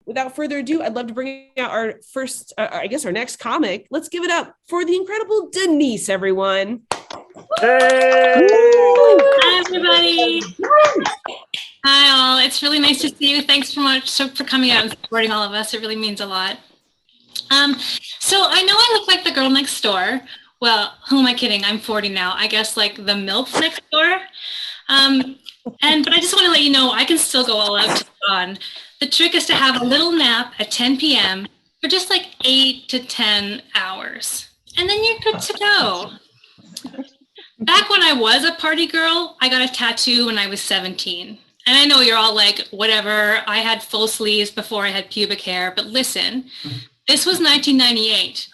without further ado, I'd love to bring out our first, our next comic. Let's give it up for the incredible Denise, everyone. Hey! Hi, everybody. Hi, all. It's really nice to see you. Thanks so much for coming out and supporting all of us. It really means a lot. So I know I look like the girl next door. Well, who am I kidding? I'm 40 now. I guess like the MILF next door. But I just want to let you know I can still go all out to dawn. The trick is to have a little nap at 10 p.m. for just like 8 to 10 hours. And then you're good to go. Back when I was a party girl, I got a tattoo when I was 17. And I know you're all like, whatever, I had full sleeves before I had pubic hair. But listen, this was 1998.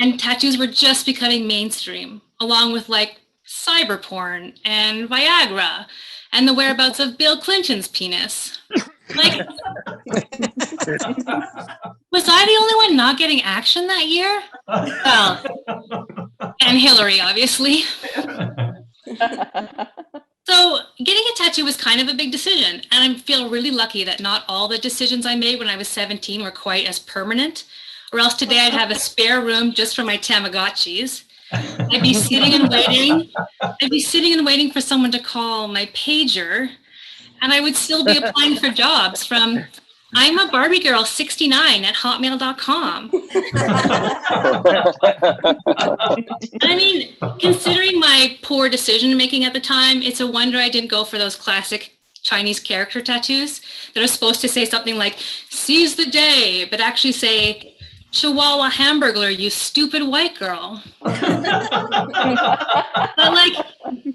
And tattoos were just becoming mainstream, along with like cyber porn and Viagra and the whereabouts of Bill Clinton's penis. Like, was I the only one not getting action that year? Well, and Hillary, obviously. So getting a tattoo was kind of a big decision, and I feel really lucky that not all the decisions I made when I was 17 were quite as permanent, or else today I'd have a spare room just for my Tamagotchis. I'd be sitting and waiting for someone to call my pager, and I would still be applying for jobs from I'm a Barbie girl 69 at hotmail.com. I mean, considering my poor decision making at the time, it's a wonder I didn't go for those classic Chinese character tattoos that are supposed to say something like seize the day, but actually say Chihuahua Hamburglar, you stupid white girl. But like,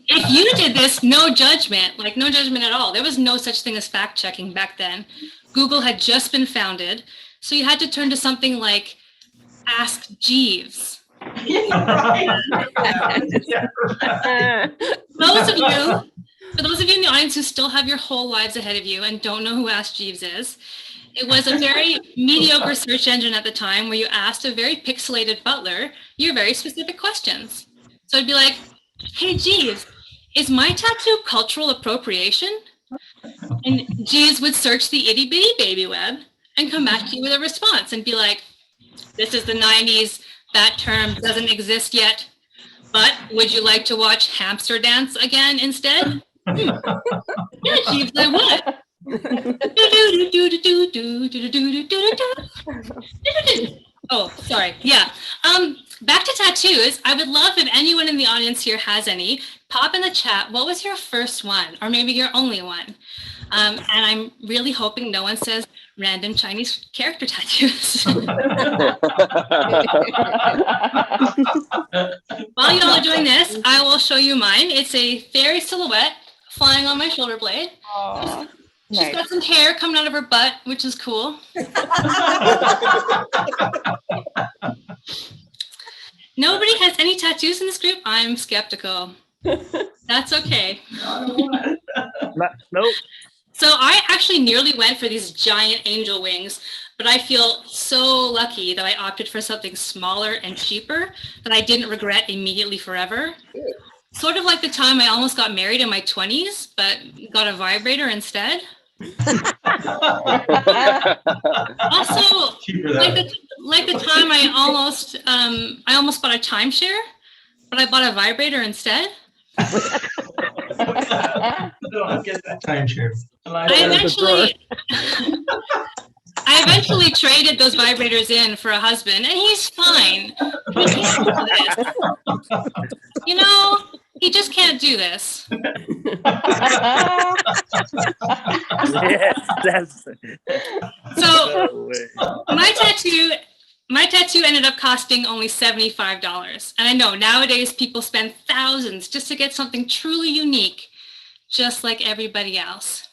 if you did this, no judgment at all. There was no such thing as fact checking back then. Google had just been founded, so you had to turn to something like Ask Jeeves. For those of you in the audience who still have your whole lives ahead of you and don't know who Ask Jeeves is, it was a very mediocre search engine at the time where you asked a very pixelated butler your very specific questions. So it'd be like, hey Jeeves, is my tattoo cultural appropriation? And Jeeves would search the itty bitty baby web and come back to you with a response and be like, this is the 90s, that term doesn't exist yet, but would you like to watch Hamster Dance again instead? Yeah, Jeeves, I would. Oh, sorry. Yeah. Back to tattoos. I would love if anyone in the audience here has any. Pop in the chat. What was your first one, or maybe your only one? And I'm really hoping no one says random Chinese character tattoos. While y'all are doing this, I will show you mine. It's a fairy silhouette flying on my shoulder blade. Aww. She's got some hair coming out of her butt, which is cool. Nobody has any tattoos in this group? I'm skeptical. That's okay. Nope. So I actually nearly went for these giant angel wings, but I feel so lucky that I opted for something smaller and cheaper that I didn't regret immediately forever. Sort of like the time I almost got married in my 20s, but got a vibrator instead. Also, like the time I almost bought a timeshare, but I bought a vibrator instead. I'll get that timeshare. I eventually traded those vibrators in for a husband, and he's fine. He can't do this. You know, he just can't do this. Yes, that's So my tattoo ended up costing only $75. And I know nowadays people spend thousands just to get something truly unique, just like everybody else.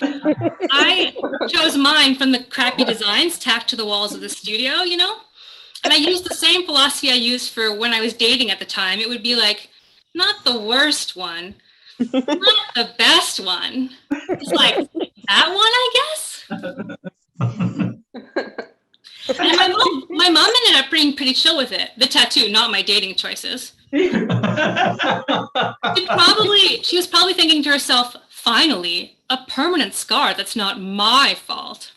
I chose mine from the crappy designs tacked to the walls of the studio, you know? And I used the same philosophy I used for when I was dating at the time. It would be like, not the worst one, not the best one. It's like, that one, I guess? And my mom ended up being pretty chill with it. The tattoo, not my dating choices. She was probably thinking to herself, finally, a permanent scar that's not my fault.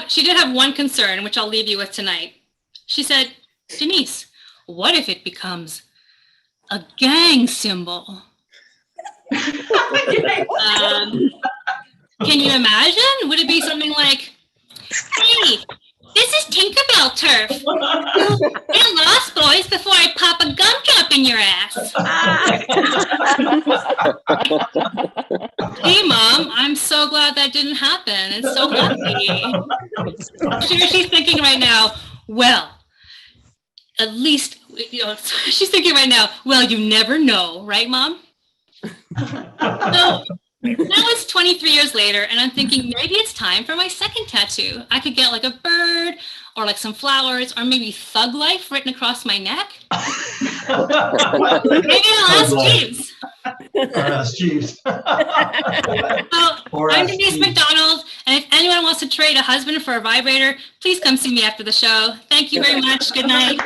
She did have one concern, which I'll leave you with tonight. She said, Denise, what if it becomes a gang symbol? Can you imagine? Would it be something like, hey, this is Tinkerbell turf. Get lost, boys, before I pop a gumdrop in your ass. Hey, Mom, I'm so glad that didn't happen. It's so lucky. I'm sure she's thinking right now, well, at least, she's thinking right now, well, you never know, right, Mom? So, now it's 23 years later, and I'm thinking maybe it's time for my second tattoo. I could get like a bird or like some flowers or maybe Thug Life written across my neck. Maybe I'll ask Jeeves. Or ask Jeeves. I'm Denise McDonald, and if anyone wants to trade a husband for a vibrator, please come see me after the show. Thank you very much. Good night.